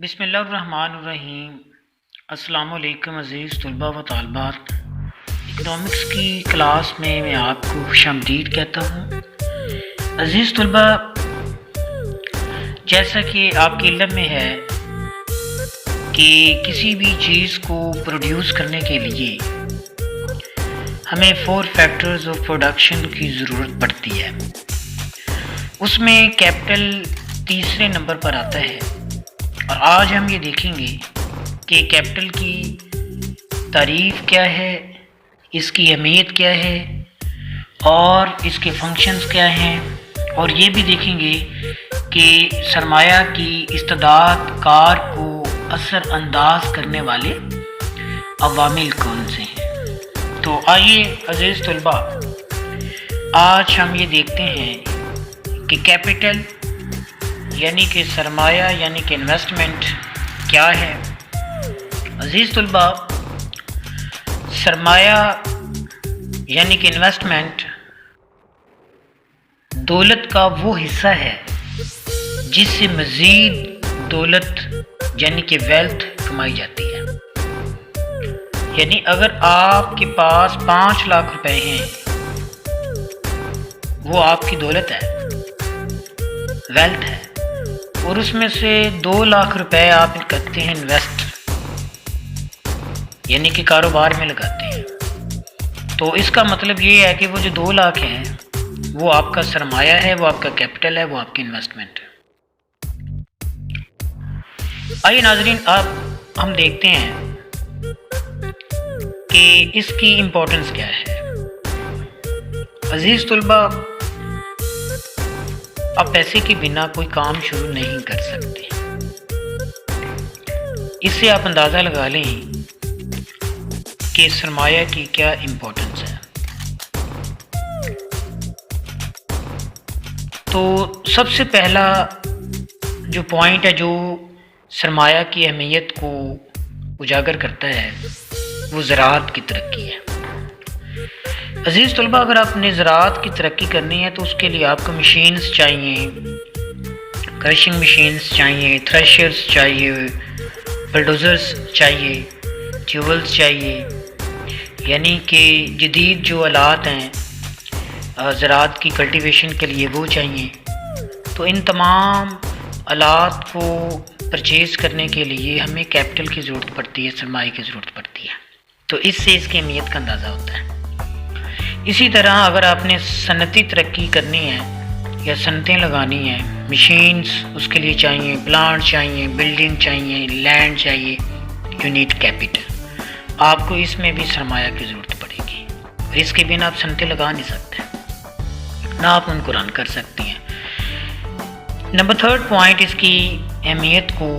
بسم اللہ الرحمن الرحیم۔ السلام علیکم عزیز طلباء و طالبات، اکنامکس کی کلاس میں آپ کو خوش آمدید کہتا ہوں۔ عزیز طلباء، جیسا کہ آپ کے علم میں ہے کہ کسی بھی چیز کو پروڈیوس کرنے کے لیے ہمیں 4 فیکٹرز آف پروڈکشن کی ضرورت پڑتی ہے۔ اس میں کیپٹل تیسرے نمبر پر آتا ہے، اور آج ہم یہ دیکھیں گے کہ کیپٹل کی تعریف کیا ہے، اس کی اہمیت کیا ہے اور اس کے فنکشنز کیا ہیں، اور یہ بھی دیکھیں گے کہ سرمایہ کی استعداد کار کو اثر انداز کرنے والے عوامل کون سے ہیں۔ تو آئیے عزیز طلباء، آج ہم یہ دیکھتے ہیں کہ کیپٹل یعنی کہ سرمایہ یعنی کہ انویسٹمنٹ کیا ہے۔ عزیز طلباء، سرمایہ یعنی کہ انویسٹمنٹ دولت کا وہ حصہ ہے جس سے مزید دولت یعنی کہ ویلتھ کمائی جاتی ہے۔ یعنی اگر آپ کے پاس 5 لاکھ روپے ہیں، وہ آپ کی دولت ہے، ویلتھ ہے، اور اس میں سے 2 لاکھ روپے آپ کرتے ہیں انویسٹ، یعنی کہ کاروبار میں لگاتے ہیں، تو اس کا مطلب یہ ہے کہ وہ جو 2 لاکھ ہیں وہ آپ کا سرمایہ ہے، وہ آپ کا کیپٹل ہے، وہ آپ کی انویسٹمنٹ ہے۔ آئیے ناظرین، اب ہم دیکھتے ہیں کہ اس کی امپورٹنس کیا ہے۔ عزیز طلباء، آپ پیسے کے بنا کوئی کام شروع نہیں کر سکتے۔ اس سے آپ اندازہ لگا لیں کہ سرمایہ کی کیا امپورٹنس ہے۔ تو سب سے پہلا جو پوائنٹ ہے جو سرمایہ کی اہمیت کو اجاگر کرتا ہے، وہ زراعت کی ترقی ہے۔ عزیز طلباء، اگر آپ نے زراعت کی ترقی کرنی ہے تو اس کے لیے آپ کو مشینز چاہیے، کرشنگ مشینز چاہیے، تھریشرز چاہیے، بلڈوزرز چاہیے، ٹیوبلز چاہیے، یعنی کہ جدید جو آلات ہیں زراعت کی کلٹیویشن کے لیے وہ چاہیے۔ تو ان تمام آلات کو پرچیز کرنے کے لیے ہمیں کیپٹل کی ضرورت پڑتی ہے، سرمایہ کی ضرورت پڑتی ہے۔ تو اس سے اس کی اہمیت کا اندازہ ہوتا ہے۔ اسی طرح اگر آپ نے صنعتی ترقی کرنی ہے یا صنعتیں لگانی ہیں، مشینز اس کے لیے چاہیے، پلانٹ چاہیے، بلڈنگ چاہیے، لینڈ چاہیے، یو نیڈ کیپٹل۔ آپ کو اس میں بھی سرمایہ کی ضرورت پڑے گی، اور اس کے بنا آپ صنعتیں لگا نہیں سکتے، نہ آپ ان کو رن کر سکتی ہیں۔ نمبر 3 پوائنٹ اس کی اہمیت کو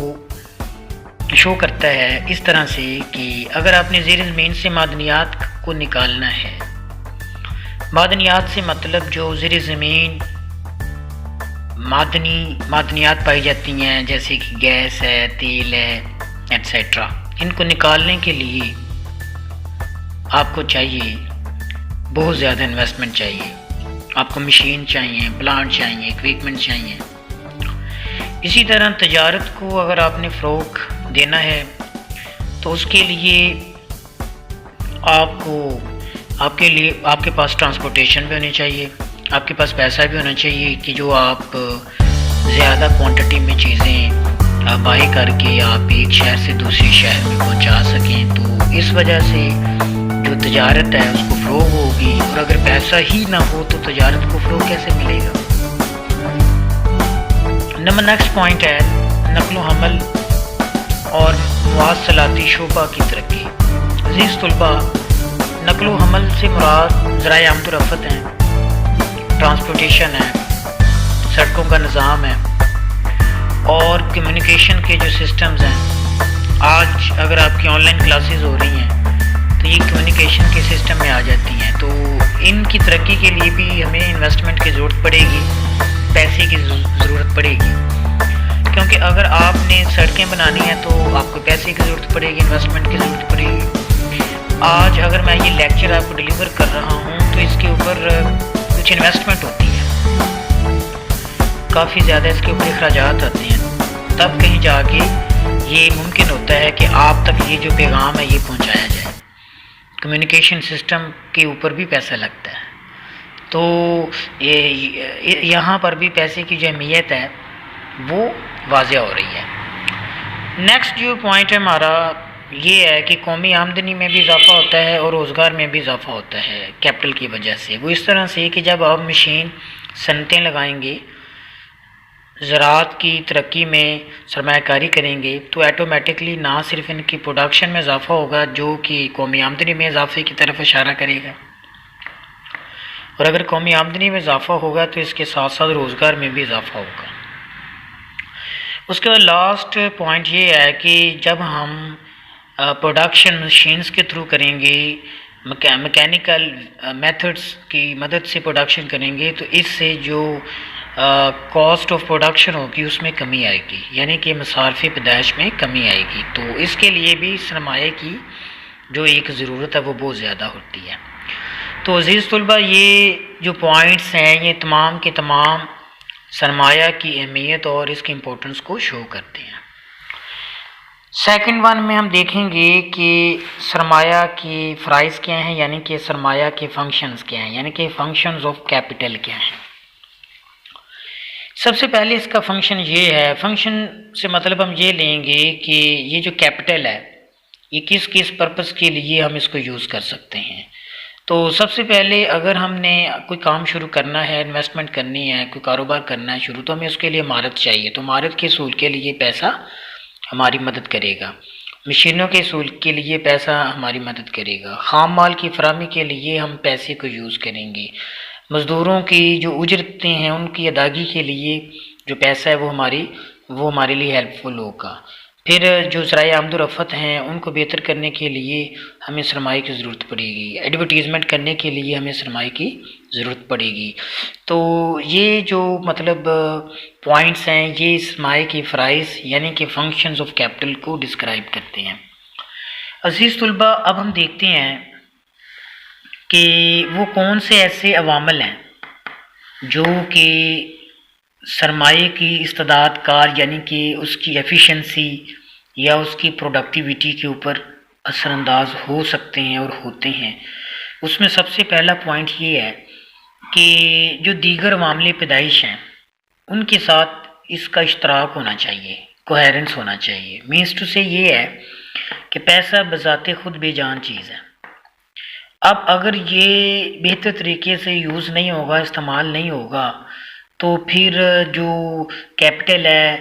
شو کرتا ہے اس طرح سے کہ اگر آپ نے زیر زمین سے معدنیات کو نکالنا ہے، معدنیات سے مطلب جو زیر زمین معدنیات پائی جاتی ہیں جیسے کہ گیس ہے، تیل ہے، ایٹسیٹرا، ان کو نکالنے کے لیے آپ کو چاہیے بہت زیادہ انویسٹمنٹ چاہیے، آپ کو مشین چاہیے، پلانٹ چاہیے، اکوپمنٹ چاہیے۔ اسی طرح تجارت کو اگر آپ نے فروغ دینا ہے تو اس کے لیے آپ کے پاس ٹرانسپورٹیشن بھی ہونی چاہیے، آپ کے پاس پیسہ بھی ہونا چاہیے کہ جو آپ زیادہ کوانٹٹی میں چیزیں بائی کر کے آپ ایک شہر سے دوسرے شہر میں پہنچا سکیں۔ تو اس وجہ سے جو تجارت ہے اس کو فروغ ہوگی، اور اگر پیسہ ہی نہ ہو تو تجارت کو فروغ کیسے ملے گا۔ نیکسٹ پوائنٹ ہے نقل و حمل اور مواصلاتی شعبہ کی ترقی۔ عزیز طلباء، نقل و حمل سے مراد ذرائع آمد و رفت ہیں، ٹرانسپورٹیشن ہے، سڑکوں کا نظام ہے، اور کمیونیکیشن کے جو سسٹمز ہیں۔ آج اگر آپ کی آن لائن کلاسز ہو رہی ہیں تو یہ کمیونیکیشن کے سسٹم میں آ جاتی ہیں۔ تو ان کی ترقی کے لیے بھی ہمیں انویسٹمنٹ کی ضرورت پڑے گی، پیسے کی ضرورت پڑے گی، کیونکہ اگر آپ نے سڑکیں بنانی ہیں تو آپ کو پیسے کی ضرورت پڑے گی، انویسٹمنٹ کی ضرورت پڑے گی۔ آج اگر میں یہ لیکچر آپ کو ڈیلیور کر رہا ہوں تو اس کے اوپر کچھ انویسٹمنٹ ہوتی ہے، کافی زیادہ اس کے اوپر اخراجات آتے ہیں، تب کہیں جا کے یہ ممکن ہوتا ہے کہ آپ تک یہ جو پیغام ہے یہ پہنچایا جائے. کمیونیکیشن سسٹم کے اوپر بھی پیسہ لگتا ہے، تو یہاں پر بھی پیسے کی جو اہمیت ہے وہ واضح ہو رہی ہے. نیکسٹ جو پوائنٹ ہے ہمارا یہ ہے کہ قومی آمدنی میں بھی اضافہ ہوتا ہے اور روزگار میں بھی اضافہ ہوتا ہے کیپٹل کی وجہ سے. وہ اس طرح سے کہ جب آپ مشین صنعتیں لگائیں گے، زراعت کی ترقی میں سرمایہ کاری کریں گے، تو ایٹومیٹکلی نہ صرف ان کی پروڈکشن میں اضافہ ہوگا جو کہ قومی آمدنی میں اضافے کی طرف اشارہ کرے گا، اور اگر قومی آمدنی میں اضافہ ہوگا تو اس کے ساتھ ساتھ روزگار میں بھی اضافہ ہوگا. اس کے بعد لاسٹ پوائنٹ یہ ہے کہ جب ہم پروڈکشن مشینز کے تھرو کریں گے، میکینیکل میتھڈس کی مدد سے پروڈکشن کریں گے، تو اس سے جو کاسٹ آف پروڈکشن ہوگی اس میں کمی آئے گی، یعنی کہ مصارف پیدائش میں کمی آئے گی. تو اس کے لیے بھی سرمایہ کی جو ایک ضرورت ہے وہ بہت زیادہ ہوتی ہے. تو عزیز طلبہ، یہ جو پوائنٹس ہیں یہ تمام کے تمام سرمایہ کی اہمیت اور اس کی امپورٹنس کو شو کرتے ہیں. سیکنڈ ون میں ہم دیکھیں گے کہ سرمایہ کی فرائض کیا ہیں، یعنی کہ سرمایہ کے فنکشنز کیا ہیں، یعنی کہ فنکشنز آف کیپٹل کیا ہیں. سب سے پہلے اس کا فنکشن یہ ہے، فنکشن سے مطلب ہم یہ لیں گے کہ یہ جو کیپٹل ہے یہ کس کس پرپس کے لیے ہم اس کو یوز کر سکتے ہیں. تو سب سے پہلے اگر ہم نے کوئی کام شروع کرنا ہے، انویسٹمنٹ کرنی ہے، کوئی کاروبار کرنا ہے شروع، تو ہمیں اس کے لیے مہارت چاہیے. تو مہارت کے حصول کے لیے پیسہ ہماری مدد کرے گا، مشینوں کے حصول کے لیے پیسہ ہماری مدد کرے گا، خام مال کی فراہمی کے لیے ہم پیسے کو یوز کریں گے، مزدوروں کی جو اجرتیں ہیں ان کی ادائیگی کے لیے جو پیسہ ہے وہ ہمارے لیے ہیلپ فل ہوگا. پھر جو ذرائع آمد و رفت ہیں ان کو بہتر کرنے کے لیے ہمیں سرمایہ کی ضرورت پڑے گی، ایڈورٹیزمنٹ کرنے کے لیے ہمیں سرمایہ کی ضرورت پڑے گی. تو یہ جو مطلب پوائنٹس ہیں یہ سرمایہ کی فرائض یعنی کہ فنکشنز آف کیپٹل کو ڈسکرائب کرتے ہیں. عزیز طلبہ، اب ہم دیکھتے ہیں کہ وہ کون سے ایسے عوامل ہیں جو کہ سرمایہ کی استعداد کار یعنی کہ اس کی ایفیشنسی یا اس کی پروڈکٹیویٹی کے اوپر اثر انداز ہو سکتے ہیں اور ہوتے ہیں. اس میں سب سے پہلا پوائنٹ یہ ہے کہ جو دیگر عوامل پیدائش ہیں ان کے ساتھ اس کا اشتراک ہونا چاہیے، کوہیرنس ہونا چاہیے. مینس ٹو سے یہ ہے کہ پیسہ بذات خود بے جان چیز ہے. اب اگر یہ بہتر طریقے سے یوز نہیں ہوگا، استعمال نہیں ہوگا، تو پھر جو کیپٹل ہے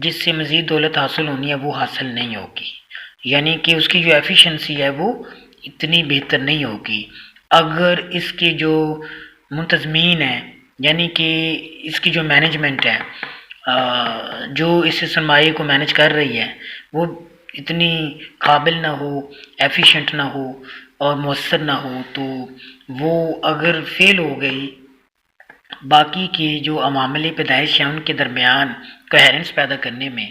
جس سے مزید دولت حاصل ہونی ہے وہ حاصل نہیں ہوگی، یعنی کہ اس کی جو ایفیشنسی ہے وہ اتنی بہتر نہیں ہوگی. اگر اس کے جو منتظمین ہیں یعنی کہ اس کی جو مینجمنٹ ہے، جو اس سرمایہ کو مینج کر رہی ہے، وہ اتنی قابل نہ ہو، ایفیشنٹ نہ ہو اور مؤثر نہ ہو، تو وہ اگر فیل ہو گئی باقی کی جو عوامل پیدائش ہیں ان کے درمیان کوہیرنس پیدا کرنے میں،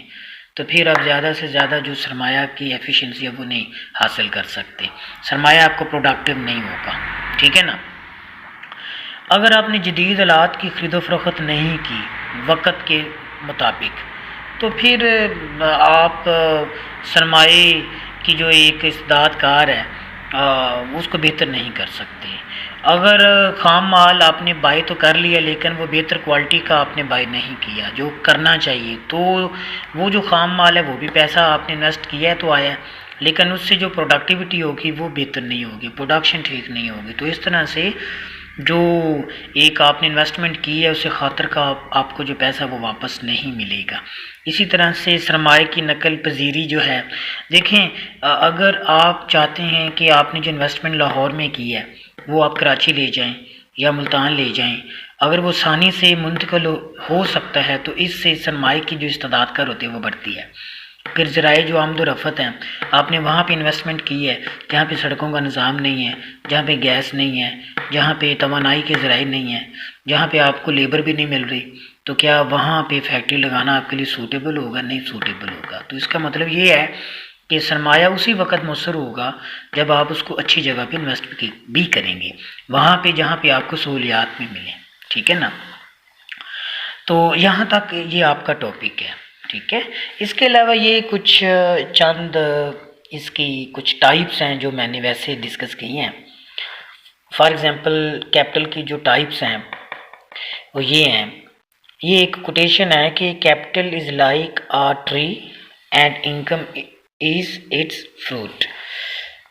تو پھر آپ زیادہ سے زیادہ جو سرمایہ کی ایفیشنسی ہے وہ نہیں حاصل کر سکتے، سرمایہ آپ کو پروڈکٹیو نہیں ہوگا. ٹھیک ہے نا. اگر آپ نے جدید آلات کی خرید و فروخت نہیں کی وقت کے مطابق، تو پھر آپ سرمایہ کی جو ایک استعداد کار ہے اس کو بہتر نہیں کر سکتے. اگر خام مال آپ نے بائی تو کر لیا لیکن وہ بہتر کوالٹی کا آپ نے بائی نہیں کیا جو کرنا چاہیے، تو وہ جو خام مال ہے وہ بھی پیسہ آپ نے انویسٹ کیا ہے تو آیا، لیکن اس سے جو پروڈکٹیوٹی ہوگی وہ بہتر نہیں ہوگی، پروڈکشن ٹھیک نہیں ہوگی. تو اس طرح سے جو ایک آپ نے انویسٹمنٹ کی ہے اس سے خاطر کا آپ کو جو پیسہ وہ واپس نہیں ملے گا. اسی طرح سے سرمایہ کی نقل پذیری جو ہے، دیکھیں اگر آپ چاہتے ہیں کہ آپ نے جو انویسٹمنٹ لاہور میں کی ہے وہ آپ کراچی لے جائیں یا ملتان لے جائیں، اگر وہ آسانی سے منتقل ہو سکتا ہے تو اس سے سرمایہ کی جو استعداد کار ہوتی ہے وہ بڑھتی ہے. پھر ذرائع جو آمد و رفت ہیں، آپ نے وہاں پہ انویسٹمنٹ کی ہے جہاں پہ سڑکوں کا نظام نہیں ہے، جہاں پہ گیس نہیں ہے، جہاں پہ توانائی کے ذرائع نہیں ہیں، جہاں پہ آپ کو لیبر بھی نہیں مل رہی، تو کیا وہاں پہ فیکٹری لگانا آپ کے لیے سوٹیبل ہوگا؟ نہیں سوٹیبل ہوگا. تو اس کا مطلب یہ ہے کہ سرمایہ اسی وقت مؤثر ہوگا جب آپ اس کو اچھی جگہ پہ انویسٹ بھی کریں گے، وہاں پہ جہاں پہ آپ کو سہولیات بھی ملیں. ٹھیک ہے نا. تو یہاں تک یہ آپ کا ٹاپک ہے. ٹھیک ہے. اس کے علاوہ یہ کچھ چند اس کی کچھ ٹائپس ہیں جو میں نے ویسے ڈسکس کی ہیں. فار ایگزامپل کیپٹل کی جو ٹائپس ہیں وہ یہ ہیں. یہ ایک کوٹیشن ہے کہ capital is like a tree and income is its fruit.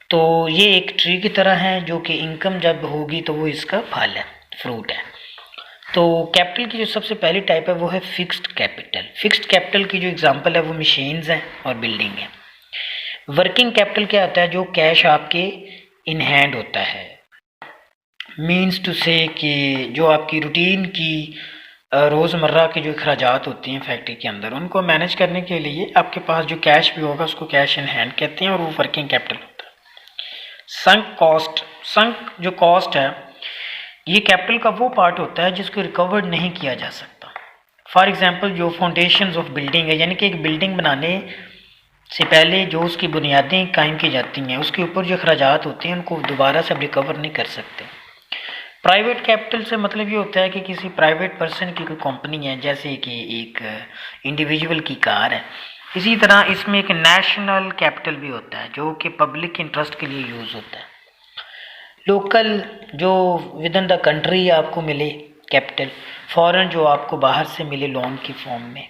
تو یہ ایک ٹری کی طرح ہے جو کہ انکم جب ہوگی تو وہ اس کا پھل ہے، فروٹ ہے. تو کیپٹل کی جو سب سے پہلی ٹائپ ہے وہ ہے فکسڈ کیپٹل. فکسڈ کیپٹل کی جو اگزامپل ہے وہ مشینز ہیں اور بلڈنگ ہیں. ورکنگ کیپٹل کیا ہوتا ہے؟ جو کیش آپ کے ان ہینڈ ہوتا ہے. مینس ٹو سے کہ جو آپ کی روٹین کی روزمرہ کے جو اخراجات ہوتی ہیں فیکٹری کے اندر، ان کو مینیج کرنے کے لیے آپ کے پاس جو کیش بھی ہوگا اس کو کیش ان ہینڈ کہتے ہیں، اور وہ ورکنگ کیپٹل ہوتا ہے. Sunk cost. سنک جو کاسٹ ہے یہ کیپٹل کا وہ پارٹ ہوتا ہے جس کو ریکورڈ نہیں کیا جا سکتا. فار ایگزامپل جو فاؤنڈیشنز آف بلڈنگ ہے، یعنی کہ ایک بلڈنگ بنانے سے پہلے جو اس کی بنیادیں قائم کی جاتی ہیں اس کے اوپر جو اخراجات ہوتے ہیں ان کو دوبارہ سے ریکور نہیں کر سکتے. پرائیویٹ کیپٹل سے مطلب یہ ہوتا ہے کہ کسی پرائیویٹ پرسن کی کوئی کمپنی ہے، جیسے کہ ایک انڈیویجول کی کار ہے. اسی طرح اس میں ایک نیشنل کیپٹل بھی ہوتا ہے جو کہ پبلک انٹرسٹ کے لیے یوز ہوتا ہے. لوکل جو ود ان دا کنٹری آپ کو ملے کیپٹل، فورن جو آپ کو باہر سے ملے لون کی فارم میں.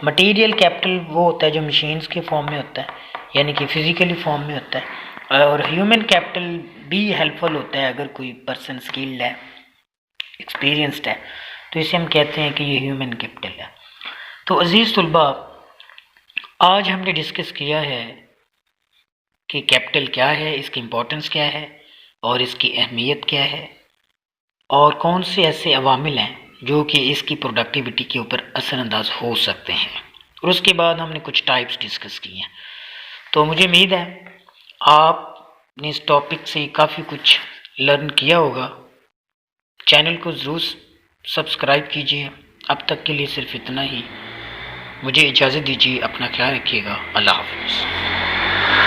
مٹیریل کیپٹل وہ ہوتا ہے جو مشینز کے فارم میں ہوتا ہے، یعنی کہ فزیکلی فارم میں ہوتا ہے. اور ہیومن کیپٹل بھی ہیلپ فل ہوتا ہے اگر کوئی پرسن اسکلڈ ہے، ایکسپیرینسڈ ہے، تو اسے ہم کہتے ہیں کہ یہ ہیومن کیپٹل ہے. تو عزیز طلباء، آج ہم نے ڈسکس کیا ہے کہ کیپٹل کیا ہے، اس کی امپورٹنس کیا ہے، اور اس کی اہمیت کیا ہے، اور کون سے ایسے عوامل ہیں جو کہ اس کی پروڈکٹیوٹی کے اوپر اثر انداز ہو سکتے ہیں. اور اس کے بعد ہم نے کچھ ٹائپس ڈسکس کی ہیں. تو مجھے امید ہے آپ نے اس ٹاپک سے کافی کچھ لرن کیا ہوگا. چینل کو ضرور سبسکرائب کیجیے. اب تک کے لیے صرف اتنا ہی. مجھے اجازت دیجیے. اپنا خیال رکھیے گا. اللہ حافظ.